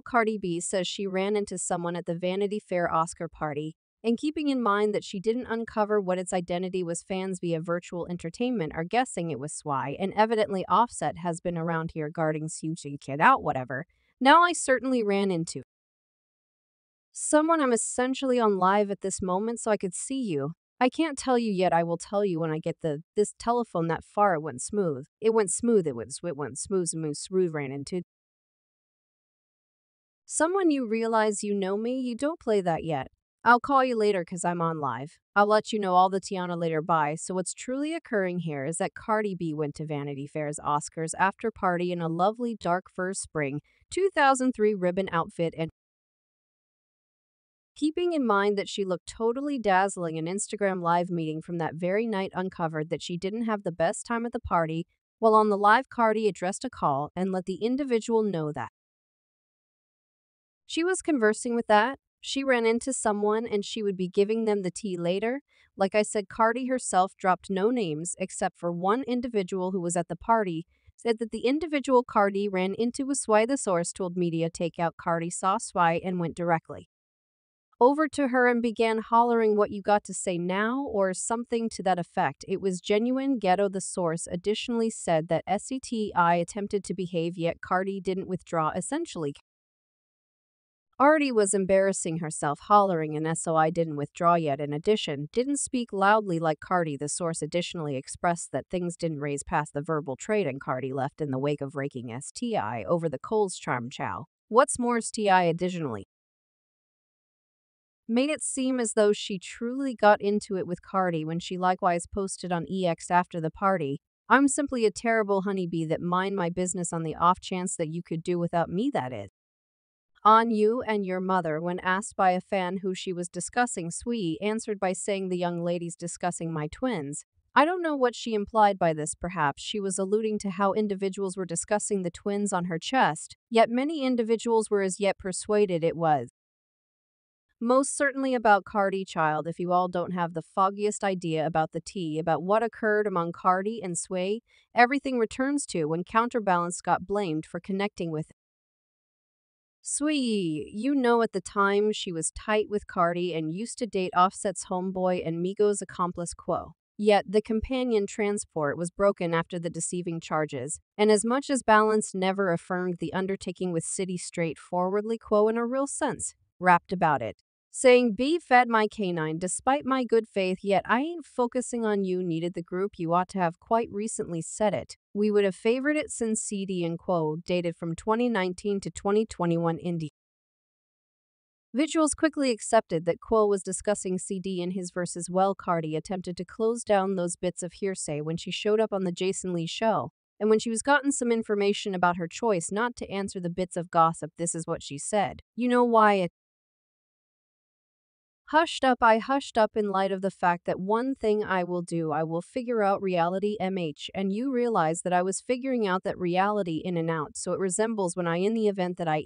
Cardi B says she ran into someone at the Vanity Fair Oscar party, and keeping in mind that she didn't uncover what its identity was, fans via virtual entertainment are guessing it was Swai, and evidently Offset has been around here guarding Saweetie kid out whatever. Now I certainly ran into someone. I'm essentially on live at this moment so I could see you. I can't tell you yet. I will tell you when I get this telephone that far. It went smooth. It went smooth. It went smooth. Ran into someone. You realize you know me? You don't play that yet. I'll call you later because I'm on live. I'll let you know all the Tiana later. Bye. So what's truly occurring here is that Cardi B went to Vanity Fair's Oscars after party in a lovely dark fur spring 2003 ribbon outfit, and keeping in mind that she looked totally dazzling, an Instagram live meeting from that very night uncovered that she didn't have the best time at the party. While on the live, Cardi addressed a call and let the individual know that she was conversing with that. She ran into someone and she would be giving them the tea later. Like I said, Cardi herself dropped no names except for one individual who was at the party, said that the individual Cardi ran into was Swai. The source told media takeout Cardi saw Swai and went directly over to her and began hollering, "What you got to say now?" or something to that effect. It was genuine ghetto. The source additionally said that SETI attempted to behave, yet Cardi didn't withdraw. Essentially, Cardi was embarrassing herself, hollering, and SOI didn't withdraw yet. In addition, didn't speak loudly like Cardi. The source additionally expressed that things didn't raise past the verbal trade and Cardi left in the wake of raking STI over the Cole's charm chow. What's more, STI additionally made it seem as though she truly got into it with Cardi when she likewise posted on EX after the party, "I'm simply a terrible honeybee that mind my business on the off chance that you could do without me, that is. On you and your mother." When asked by a fan who she was discussing, Sweetie answered by saying, "The young lady's discussing my twins." I don't know what she implied by this. Perhaps she was alluding to how individuals were discussing the twins on her chest, yet many individuals were as yet persuaded it was most certainly about Cardi. Child, if you all don't have the foggiest idea about the tea about what occurred among Cardi and Sway, everything returns to when Counterbalance got blamed for connecting with Sway. You know, at the time she was tight with Cardi and used to date Offset's homeboy and Migos accomplice Quo. Yet the companion transport was broken after the deceiving charges, and as much as Balance never affirmed the undertaking with City, straightforwardly Quo in a real sense rapped about it, saying, "B fed my canine despite my good faith, yet I ain't focusing on you. Needed the group, you ought to have quite recently said it. We would have favored it since CD and Quo dated from 2019 to 2021 indie." Visuals quickly accepted that Quo was discussing CD in his verse as well. Cardi attempted to close down those bits of hearsay when she showed up on the Jason Lee show, and when she was gotten some information about her choice not to answer the bits of gossip, this is what she said. "You know why it hushed up? I hushed up in light of the fact that one thing I will do, I will figure out reality MH, and you realize that I was figuring out that reality in and out, so it resembles when I in the event that I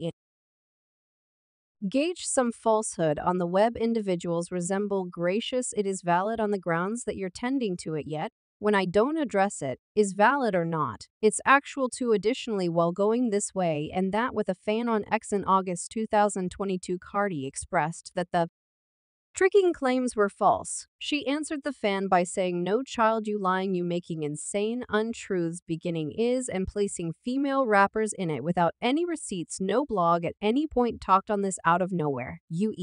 gauge some falsehood on the web. Individuals resemble gracious. It is valid on the grounds that you're tending to it, yet when I don't address it, is valid or not. It's actual too." Additionally, while going this way and that with a fan on X in August 2022, Cardi expressed that the tricking claims were false. She answered the fan by saying, "No child, you lying, you making insane untruths, beginning is and placing female rappers in it without any receipts, no blog at any point talked on this out of nowhere. You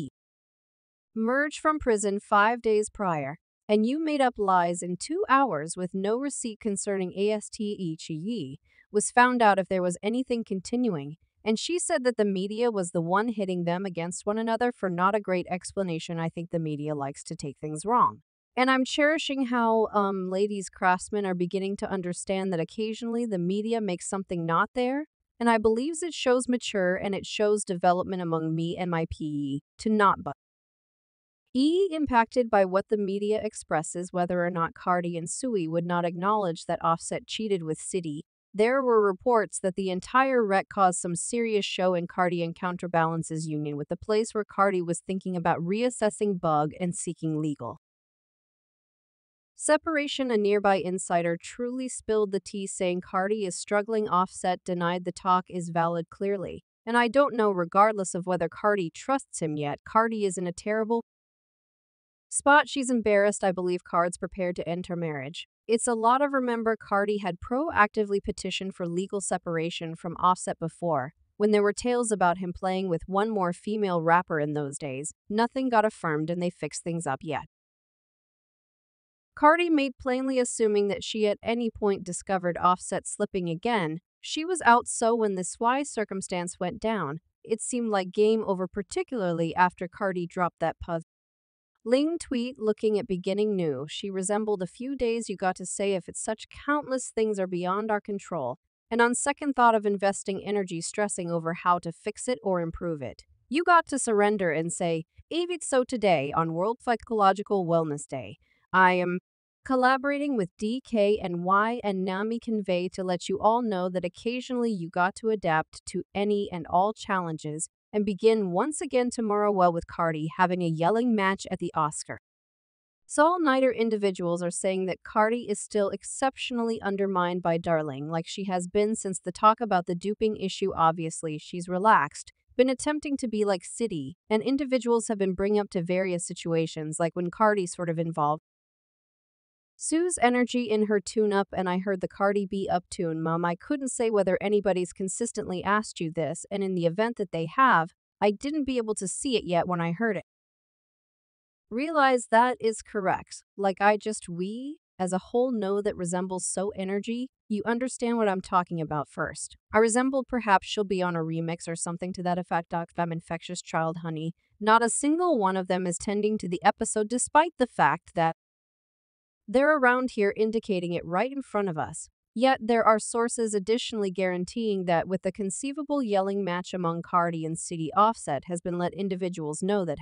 merged from prison 5 days prior, and you made up lies in 2 hours with no receipt concerning ASTE was found out if there was anything continuing." And she said that the media was the one hitting them against one another for not a great explanation. I think the media likes to take things wrong. And I'm cherishing how ladies craftsmen are beginning to understand that occasionally the media makes something not there. And I believes it shows mature and it shows development among me and my PE to not but impacted by what the media expresses, whether or not Cardi and Sui would not acknowledge that Offset cheated with City. There were reports that the entire wreck caused some serious show in Cardi and Counterbalance's union with the place where Cardi was thinking about reassessing bug and seeking legal separation. A nearby insider truly spilled the tea, saying Cardi is struggling. Offset denied the talk is valid clearly, And I don't know, regardless of whether Cardi trusts him yet, Cardi is in a terrible spot. She's embarrassed, I believe Card's prepared to end her marriage. It's a lot of remember Cardi had proactively petitioned for legal separation from Offset before, when there were tales about him playing with one more female rapper in those days. Nothing got affirmed and they fixed things up yet. Cardi made plainly assuming that she at any point discovered Offset slipping again. She was out, so when this wise circumstance went down, it seemed like game over, particularly after Cardi dropped that Ling tweet looking at beginning new. She resembled a few days you got to say if it's such countless things are beyond our control, and on second thought of investing energy stressing over how to fix it or improve it, you got to surrender and say, Avit. So today on World Psychological Wellness Day, I am collaborating with DK and Y and Nami Convey to let you all know that occasionally you got to adapt to any and all challenges and begin once again tomorrow well with Cardi having a yelling match at the Oscar. All-nighter individuals are saying that Cardi is still exceptionally undermined by Darling, like she has been since the talk about the duping issue. Obviously, she's relaxed, been attempting to be like City, and individuals have been bringing up to various situations like when Cardi sort of involved Sue's energy in her tune-up, and I heard the Cardi B up tune. Mom, I couldn't say whether anybody's consistently asked you this, and in the event that they have, I didn't be able to see it yet when I heard it. Realize that is correct. Like we, as a whole, know that resembles so energy. You understand what I'm talking about first. I resembled perhaps she'll be on a remix or something to that effect. Fem infectious child honey. Not a single one of them is tending to the episode despite the fact that they're around here indicating it right in front of us. Yet there are sources additionally guaranteeing that with the conceivable yelling match among Cardi and City, Offset has been let individuals know that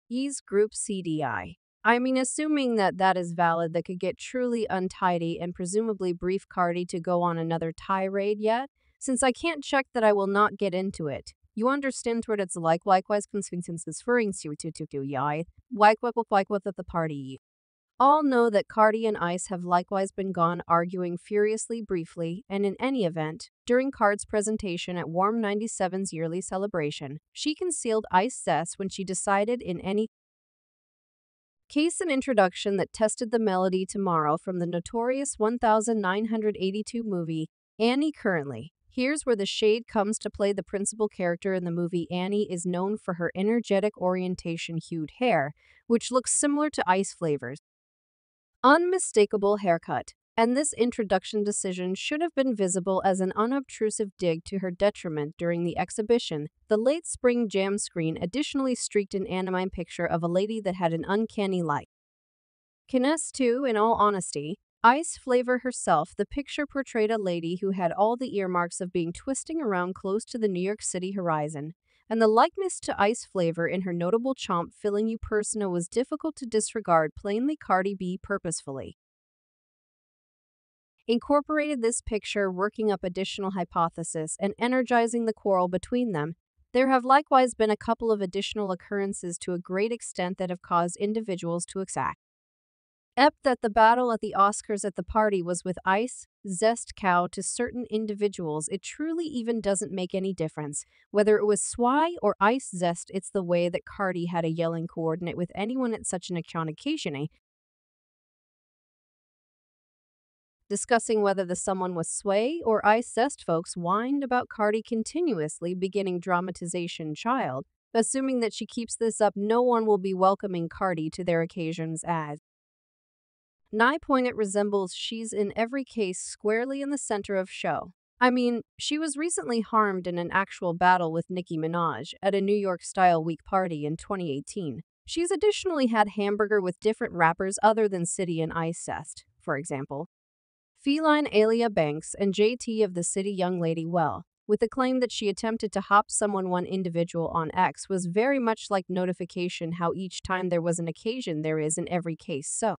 he's group CDI. I mean, assuming that that is valid, that could get truly untidy and presumably brief Cardi to go on another tirade yet. Since I can't check that, I will not get into it. You understand what it's like. Likewise, consensus referring to yai. Like what at the party. All know that Cardi and Ice have likewise been gone arguing furiously briefly, and in any event, during Card's presentation at Warm 97's yearly celebration, she concealed Ice zest when she decided in any case an introduction that tested the melody Tomorrow from the notorious 1982 movie, Annie. Currently, here's where the shade comes to play. The principal character in the movie Annie is known for her energetic orientation, hued hair, which looks similar to Ice Flavor's unmistakable haircut, and this introduction decision should have been visible as an unobtrusive dig to her detriment during the exhibition. The late spring jam screen additionally streaked an anime picture of a lady that had an uncanny likeness to, in all honesty, Ice Flavor herself. The picture portrayed a lady who had all the earmarks of being twisting around close to the New York City horizon, and the likeness to Ice Flavor in her notable chomp filling you persona was difficult to disregard. Plainly, Cardi B purposefully incorporated this picture, working up additional hypothesis and energizing the quarrel between them. There have likewise been a couple of additional occurrences to a great extent that have caused individuals to exact that the battle at the Oscars at the party was with Ice zest cow. To certain individuals, it truly even doesn't make any difference whether it was Swy or Ice zest. It's the way that Cardi had a yelling coordinate with anyone at such an occasion, discussing whether the someone was Sway or Ice zest. Folks whined about Cardi continuously, beginning dramatization child. Assuming that she keeps this up, no one will be welcoming Cardi to their occasions as it resembles she's in every case squarely in the center of show. I mean, she was recently harmed in an actual battle with Nicki Minaj at a New York Style Week party in 2018. She's additionally had hamburger with different rappers other than City and Ice zest, for example, Feline Alia Banks and JT of the City Young Lady. Well, with the claim that she attempted to hop someone, one individual on X was very much like notification how each time there was an occasion there is in every case. So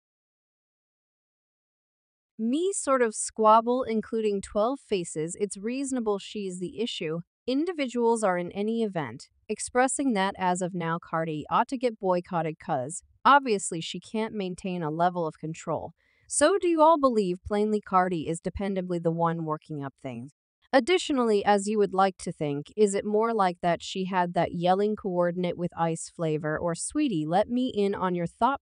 me sort of squabble, including 12 faces. It's reasonable she's the issue. Individuals are in any event expressing that as of now Cardi ought to get boycotted cuz obviously she can't maintain a level of control. So do you all believe plainly Cardi is dependably the one working up things? Additionally, as you would like to think, is it more like that she had that yelling coordinate with ice flavor, or sweetie, let me in on your thought